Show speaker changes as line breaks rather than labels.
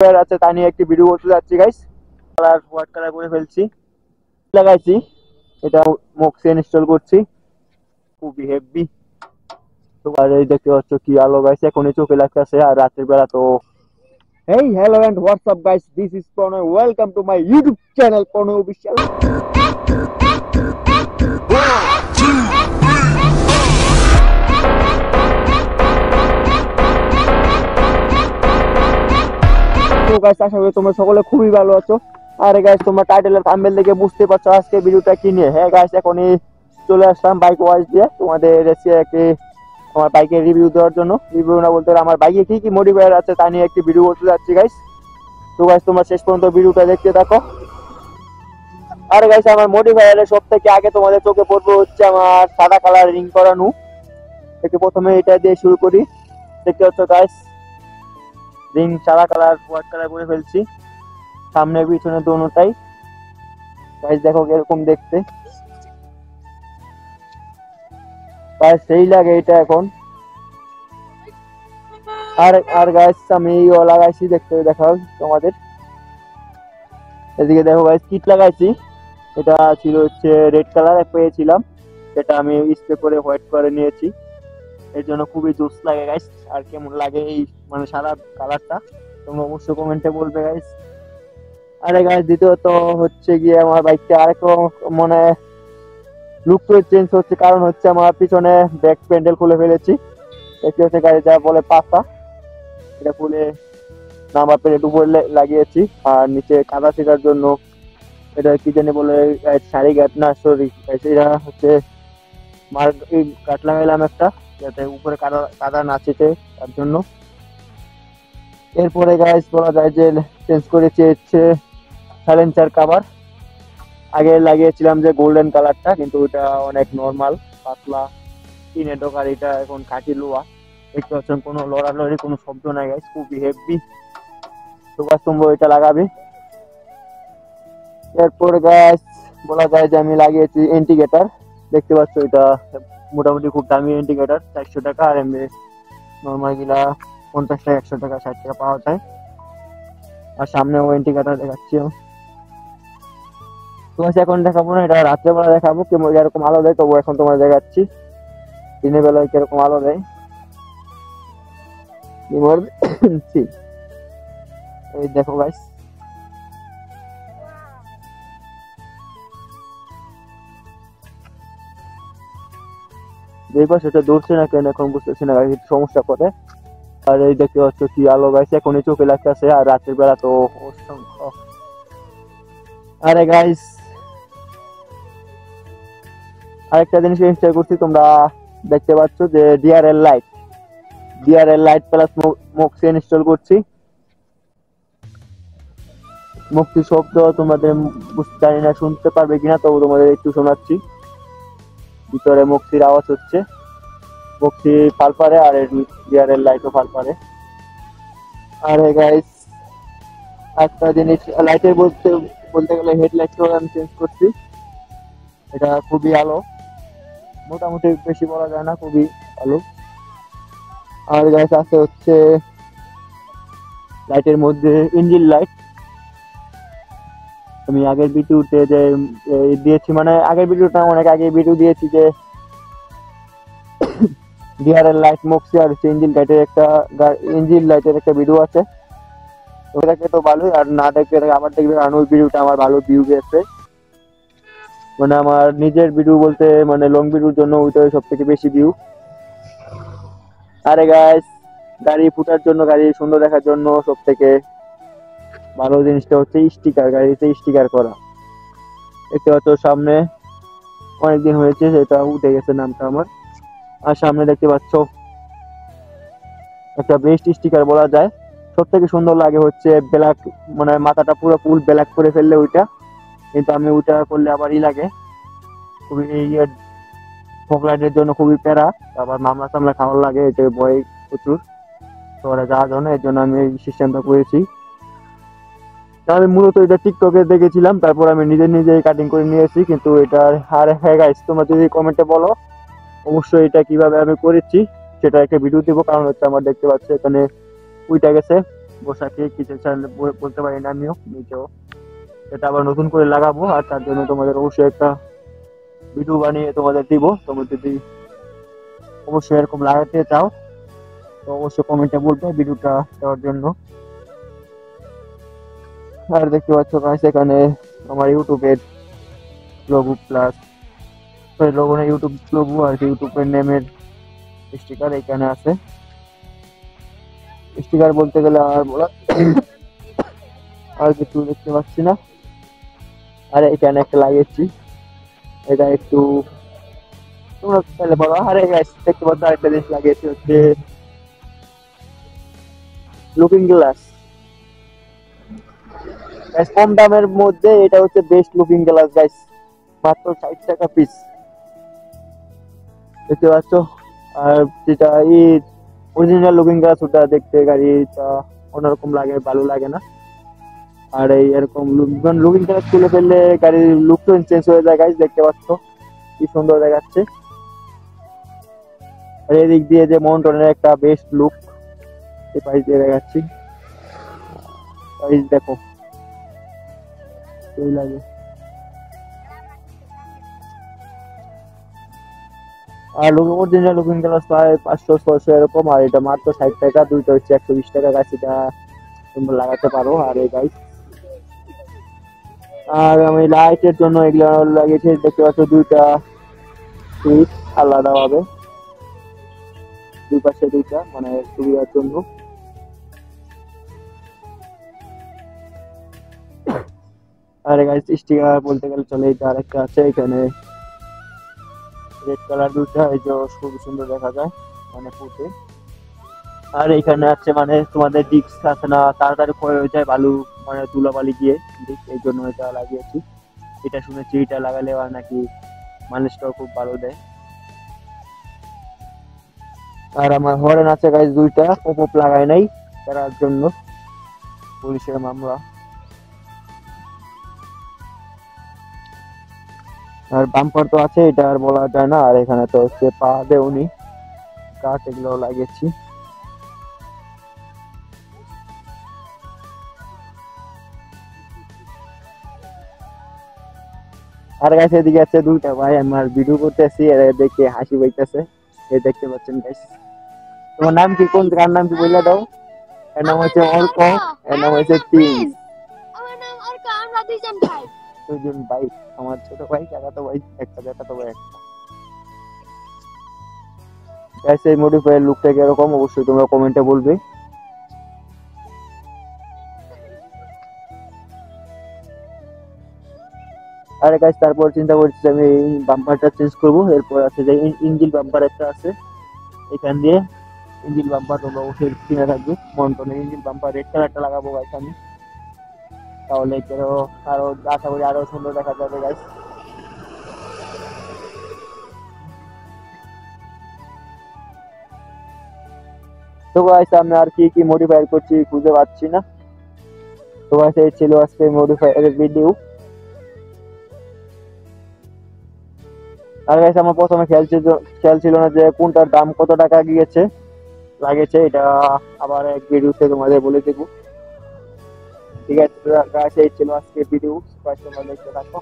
আছে তা নিয়ে একটি ভিডিও করতে যাচ্ছি গাইস। কালার হোয়াইট কালার করে ফেলছি, লাগাইছি। এটা মক্সি ইনস্টল করছি, খুবই হেভি। তো আর এই দেখতে পাচ্ছ কি আলো গাইস, এখনই চোখে লাগতেছে। আর রাতের বেলা তো hey hello and what's up guys, this is Pronoy, welcome to my YouTube channel Pronoy Official. তো গাইস আশা করি তোমরা সকলে খুবই ভালো আছো। আরে গাইস তোমরা টাইটেল আর থাম্বনেল দেখে বুঝতে পারছো আজকে ভিডিওটা কি নিয়ে। হ্যাঁ গাইস এখনই চলে আসলাম বাইক ওয়াশ দিয়ে তোমাদের একটি আমার বাইকের রিভিউ দেওয়ার জন্য। রিভিউ না বলতে আমার বাইকে কি কি মডিফায়ার আছে তা নিয়ে একটি ভিডিও করতে যাচ্ছি গাইস। তো গাইস তোমরা শেষ পর্যন্ত ভিডিওটা দেখতে থাকো। আর গাইস আমার মডিফায়ারের সব থেকে আগে তোমাদের চোখে পড়বে হচ্ছে আমার সাদা কালার রিং করানো। একটু প্রথমে এটা দিয়ে শুরু করি। দেখতে পাচ্ছ গাইস রিং সাদা কালার হোয়াইট কালার করে ফেলছি, সামনে পিছনে দোনোটাই। গাইস দেখো এরকম দেখতে গাইস সেই লাগে এটা এখন। আর আর গাইস আমি লাগাইছি, দেখতে দেখাও তোমাদের। এদিকে দেখো গাইস কিট লাগাইছি, এটা ছিল হচ্ছে রেড কালার পেয়েছিলাম, সেটা আমি স্প্রে করে হোয়াইট করে নিয়েছি। এর জন্য খুবই জোস লাগে গাইস। আর কেমন লাগে এই মানে সাদা কালারটা তোমরা অবশ্যই কমেন্টে বলবে গাইস। আরে গাইস দ্বিতীয়ত হচ্ছে গিয়ে আমার বাইকটা আরেকটু মানে লুক তো চেঞ্জ হচ্ছে, কারণ হচ্ছে আমার পিছনে ব্যাক প্যান্ডেল খুলে ফেলেছি। দেখতে হচ্ছে গাড়ি যা বলে পাতা, এটা খুলে নাম্বার প্লেট উপরে লাগিয়েছি। আর নিচে কাদা ছেঁড়ার জন্য এটা কি জানি বলে শাড়ি গাট না সরি এটা হচ্ছে মার গাট লাগাইলাম একটা, যাতে উপরে কাদা কাদা না ছিটে তার জন্য। এরপরে গাইস বলা যায় যে চেঞ্জ করেছি হচ্ছে সাইলেন্সার কভার। আগে লাগিয়েছিলাম যে গোল্ডেন কালারটা, কিন্তু ওটা অনেক নর্মাল পাতলা টিনের ঢোকার, এটা এখন কাঠি লোয়া। দেখতে পাচ্ছেন কোনো লড়ালড়ি কোনো শব্দ নাই গাইস, খুবই হেভি। তো গাছ তোমরা এটা লাগাবে। এরপর গাছ বলা যায় যে আমি লাগিয়েছি ইন্ডিকেটর। দেখতে পাচ্ছ এটা মোটামুটি খুব দামি ইন্ডিকেটর, 400 টাকা। আর এমনি নর্মাল গিলা 50 টাকা 100 টাকা 60 টাকা পাওয়া যায়। আর সামনে ও ইন্ডিকেটর দেখাচ্ছি। তোমার এখন দেখাবো না, এটা রাত্রেবেলা দেখাবো কেমন এরকম আলো দেয়। তবু এখন তোমার দেখাচ্ছি দিনের বেলায় কিরকম আলো দেয়। এই দেখো গাইস দেখবা সেটা দৌড়ছে না কেন এখন বুঝতেছি না, একটু সমস্যা করে। আর এই দেখতে পাচ্ছ কি আলো গাইস, এখনই চোখে লাগতেছে। আর রাতের বেলা তো অসংখ্য। আরে গাইস আরেকটা জিনিস ইনস্টল করছি, তোমরা দেখতে পাচ্ছ যে DRL light plus moxie install করছি। মুক্তি শব্দ তোমাদের জানি না শুনতে পারবে কিনা, তবু তোমাদের একটু শোনাচ্ছি। ভিতরে মুক্তির আওয়াজ হচ্ছে, মুক্তি ফাল পারে আর ডিআরএল লাইটও ফাল পারে। আর গাইস একটা জিনিস লাইটের বলতে গেলে হেডলাইটও আমি চেঞ্জ করছি। এটা খুবই আলো, মোটামুটি বেশি বলা যায় না, খুবই ভালো। আর গাইস আছে হচ্ছে লাইটের মধ্যে ইঞ্জিন লাইট। আমি আগের ভিডিওতে যে দিয়েছি, মানে আগের ভিডিওটা অনেক আগে ভিডিও দিয়েছি যে ডিআরএল লাইট মক্সি আর ইঞ্জিন লাইটের একটা ভিডিও আছে, ওটাকে তো ভালোই। আর না দেখবে আবার দেখবে, কারণ ওই ভিডিওটা আমার ভালো ভিউ গেছে। মানে আমার নিজের ভিডিও বলতে মানে লং ভিডিওর জন্য ওইটাই সব থেকে বেশি ভিউ। আরে গাইস গাড়ি ফুটার জন্য, গাড়ি সুন্দর দেখার জন্য সব থেকে ভালো জিনিসটা হচ্ছে স্টিকার, গাড়িতে স্টিকার করা। দেখতে পাচ্ছ সামনে অনেকদিন হয়েছে সেটা উঠে গেছে নামটা আমার। আর সামনে দেখতে পাচ্ছ একটা বেস্ট স্টিকার বলা যায়। সব থেকে সুন্দর লাগে হচ্ছে ব্ল্যাক, মানে মাথাটা পুরো ফুল ব্ল্যাক করে ফেললে ওইটা, কিন্তু আমি ওইটা করলে আবার লাগে খুবই ফকলাইটের জন্য খুবই প্যারা। আবার মামলা টামলা খাওয়ার লাগে, এটা ভয় প্রচুর। তো ওরা যাওয়ার জন্য এর জন্য আমি এই সিস্টেমটা করেছি। আমি মূলত এটা টিকটকে দেখেছিলাম, তারপর আমি নিজে কাটিং করে নিয়েছি। কিন্তু এটা আর হ্যাঁ গাইস তোমরা যদি কমেন্টে বলো অবশ্যই এটা কিভাবে আমি করেছি সেটা একটা ভিডিও দিব, কারণ হচ্ছে আমার দেখতে পাচ্ছি এখানে উইটা গেছে বসাকে কিছু বলতে পারি না আমিও নিজেও। এটা আবার নতুন করে লাগাবো, আর তার জন্য তোমাদের অবশ্যই একটা ভিডিও বানিয়ে তোমাদের দিব। তোমরা যদি অবশ্যই এরকম লাগাতে চাও তো অবশ্যই কমেন্টে বলবে ভিডিওটা দেওয়ার জন্য। আর দেখতে পাচ্ছ গাইস এখানে আমার ইউটিউবের লোগো প্লাস লোগো না, ইউটিউব লোগো আর কি, ইউটিউবের নেমের স্টিকার এখানে আছে। স্টিকার বলতে গেলে আর বলা আর কিছু দেখতে পাচ্ছি না। আর এখানে একটা লাগিয়েছি, এটা একটু তোমরা তাহলে বলো। আরে গাইস দেখতে পাচ্ছ আরেকটা জিনিস লাগিয়েছি, হচ্ছে লুকিং গ্লাস। গাইস কম দামের মধ্যে এটা হচ্ছে বেস্ট লুকিং গ্লাস গাইস, মাত্র 60 টাকা পিস, দেখতে পাচ্ছ। আর যেটা এই অরিজিনাল লুকিং গ্লাস ওটা দেখতে গাড়িটা অন্যরকম লাগে, ভালো লাগে না। আর এই এরকম লুকিং গ্লাস খুলে ফেললে গাড়ির লুকটা চেঞ্জ হয়ে যায় গাইস, দেখতে পাচ্ছ কি সুন্দর দেখাচ্ছে। আর এদিক দিয়ে যে মন্টনের একটা বেস্ট লুক এই পাশ দিয়ে দেখাচ্ছি, দেখো সেই লাগে। আর অরিজিনাল লুকিং গ্লাস প্রায় 500-600 এরকম, আর এটা মাত্র 60 টাকা, দুইটা হচ্ছে 120 টাকা গাছ, এটা তোমরা লাগাতে পারো। আর এই গাইস আর আমি লাইটের জন্য এগুলো লাগিয়েছি, দেখতে পাচ্ছ দুইটা সুইচ আলাদা হবে, দুই পাশে দুইটা, মানে সুবিধার জন্য। আর গাইস স্টিকার বলতে গেলে চলে, এটা আরেকটা আছে এখানে রেড কালার দুইটা, এই যে খুব সুন্দর দেখা যায় মানে ফুটে। আর এখানে আছে মানে তোমাদের ডিস্ক আছে না, তাড়াতাড়ি ক্ষয় হয়ে যায় বালু মানে ধুলাবালি গিয়ে, এই জন্য এটা লাগিয়েছি। এটা শুনেছি এটা লাগালে আর নাকি মানুষটাও খুব ভালো দেয়। আর আমার হরেন আছে গাইস দুইটা, পপ লাগাই নাই তার জন্য পুলিশের মামলা। আর বাম্পার তো আছে, এটা আর বলা যায় না। আর এখানে তো হচ্ছে পা দেউনি কাঠ, এগুলো লাগিয়েছি। আর গাইস এদিকে আছে দুইটা ভাই, আমার ভিডিও করতেছি, এরা দেখে হাসি পাইতেছে, এই দেখতে পাচ্ছেন গাইস। তোমার নাম কি, কোন কার নাম কি বলে দাও? এর নাম হচ্ছে অর্ক, এর নাম হচ্ছে প্রিন্স।
আমার নাম অর্ক, আমরা দুইজন ভাই।
দুইজন ভাই, আমার ছোট ভাই কাকাতো ভাই, একটা দেখাতো ভাই একটা। গাইস এই মডিফায়ার লুকটা কিরকম অবশ্যই তোমরা কমেন্টে বলবে। আরে গাইস তারপর চিন্তা করছি আমি এই বাম্পারটা চেঞ্জ করবো। এরপর আছে যে ইঞ্জিন বাম্পার একটা আছে, এখান দিয়ে ইঞ্জিন বাম্পার তোমরা অবশ্যই কিনে রাখবে। মন্টনের ইঞ্জিন বাম্পার রেড কালারটা লাগাবো গাইস আমি, তাহলে আরো আশা করি আরো সুন্দর দেখা যাবে গাইস। তো গাইস আমি আর কি কি মডিফাই করছি খুঁজে পাচ্ছি না। তো গাইস এই ছিল আজকে মডিফায়ারের ভিডিও। আর গাইস আমার প্রথমে খেয়াল ছিল না যে কোনটার দাম কত টাকা গিয়েছে লাগেছে, এটা আবার এক ভিডিওতে তোমাদের বলে দেবো। ঠিক আছে গাইস এই ছিল আজকে ভিডিও, তোমরা দেখতে থাকো।